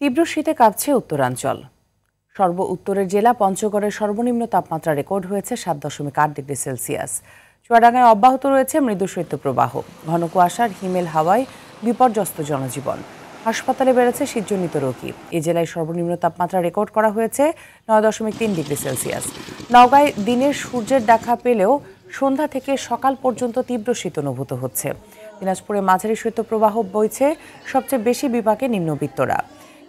তীব্র শীতে কাঁপছে উত্তরাঞ্চল। সর্ব উত্তরের জেলা পঞ্চগড়ের সর্বনিম্ন তাপমাত্রা রেকর্ড হয়েছে 7.8 ডিগ্রি সেলসিয়াস। চুয়াডাঙ্গায় অব্যাহত রয়েছে মৃদু শৈত্যপ্রবাহ। ঘন কুয়াশার হিমেল হাওয়ায় বিপর্যস্ত জনজীবন। হাসপাতালে বেড়েছে শীতজনিত রোগী। এই জেলায় সর্বনিম্ন তাপমাত্রা রেকর্ড করা হয়েছে 9.3 ডিগ্রি সেলসিয়াস। নওগাঁয় দিনের সূর্যের দেখা পেলেও সন্ধ্যা থেকে সকাল পর্যন্ত তীব্র শীত অনুভূত হচ্ছে। দিনাজপুরে মাঝারি শৈত্যপ্রবাহ বইছে, সবচেয়ে বেশি বিপাকে নিম্নবিত্তরা।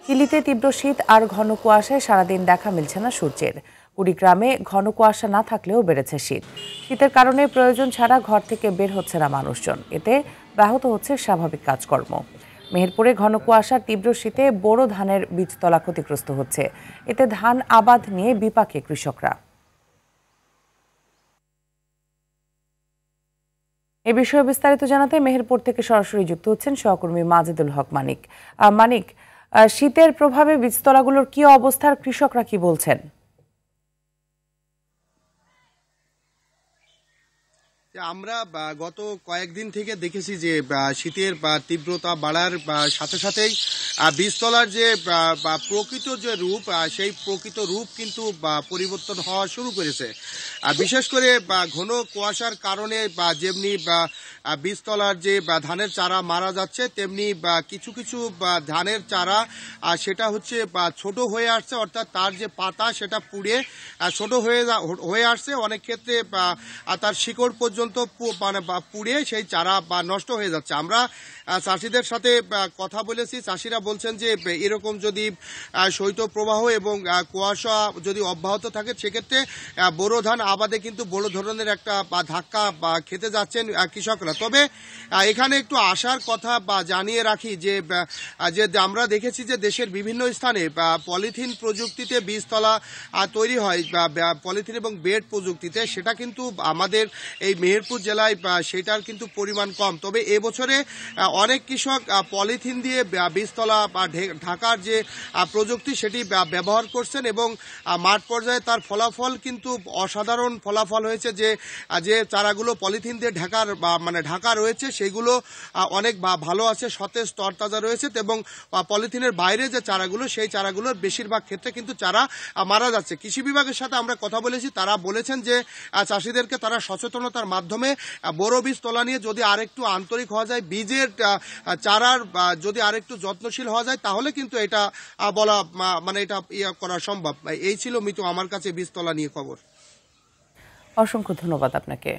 হিলিতে তীব্র শীত আর ঘন কুয়াশায় সারাদিন দেখা মিলছে না সূর্যের। কুড়িগ্রামে ঘন কুয়াশা না থাকলেও বেড়েছে শীত। শীতের কারণে প্রয়োজন ছাড়া ঘর থেকে বের হচ্ছে না মানুষজন। এতে ব্যাহত হচ্ছে স্বাভাবিক কাজকর্ম। মেহেরপুরে ঘন কুয়াশার তীব্র শীতে বোরো ধানের বীজতলা ক্ষতিগ্রস্ত হচ্ছে। এতে ধান আবাদ নিয়ে বিপাকে কৃষকরা। এ বিষয়ে বিস্তারিত জানাতে মেহেরপুর থেকে সরাসরি যুক্ত হচ্ছেন সহকর্মী মাজেদুল হক মানিক। মানিক, শীতের প্রভাবে বীজতলাগুলোর কি অবস্থার, কৃষকরা কি বলছেন? আমরা গত কয়েকদিন থেকে দেখেছি যে শীতের তীব্রতা বাড়ার সাথে সাথেই বীজতলার যে প্রকৃত যে রূপ, সেই প্রকৃত রূপ কিন্তু পরিবর্তন হওয়া শুরু করেছে। বিশেষ করে ঘন কুয়াশার কারণে যেমনি বীজতলার যে ধানের চারা মারা যাচ্ছে, তেমনি কিছু কিছু ধানের চারা সেটা হচ্ছে ছোট হয়ে আসছে, অর্থাৎ তার যে পাতা সেটা পুড়ে ছোট হয়ে আসছে। অনেক ক্ষেত্রে তার শিকড় পর্যন্ত মানে পুড়ে সেই চারা নষ্ট হয়ে যাচ্ছে। আমরা চাষিদের সাথে কথা বলেছি। চাষিরা বলছেন যে এরকম যদি শৈত্যপ্রবাহ এবং কুয়াশা যদি অব্যাহত থাকে, সেক্ষেত্রে বোরো ধান আবাদে কিন্তু বড় ধরনের একটা ধাক্কা খেতে যাচ্ছেন কৃষকরা। তবে এখানে একটু আশার কথা জানিয়ে রাখি যে আমরা দেখেছি যে দেশের বিভিন্ন স্থানে পলিথিন প্রযুক্তিতে বীজতলা তৈরি হয়, পলিথিন এবং বেড প্রযুক্তিতে, সেটা কিন্তু আমাদের এই মেহেরপুর জেলায় সেটার কিন্তু পরিমাণ কম। তবে এবছরে অনেক কৃষক পলিথিন দিয়ে বীজতলা বা ঢাকার যে প্রযুক্তি সেটি ব্যবহার করছেন এবং মাঠ পর্যায়ে তার ফলাফল কিন্তু অসাধারণ ফলাফল হয়েছে। যে চারাগুলো পলিথিন দিয়ে ঢাকা রয়েছে সেগুলো অনেক ভালো আছে, সতেজ তরতাজা রয়েছে এবং পলিথিনের বাইরে যে চারাগুলো, সেই চারাগুলোর বেশিরভাগ ক্ষেত্রে কিন্তু চারা মারা যাচ্ছে। কৃষি বিভাগের সাথে আমরা কথা বলেছি, তারা বলেছেন যে চাষিদেরকে তারা সচেতনতার মাধ্যমে বড় বীজ তোলা নিয়ে যদি আরেকটু আন্তরিক হওয়া যায়, বীজের চারার যদি আরেকটু যত্নশীল হওয়া যায়, তাহলে কিন্তু এটা বলা এটা করা সম্ভব। এই ছিল মিতু আমার কাছে বীজতলা নিয়ে খবর। অসংখ্য ধন্যবাদ আপনাকে।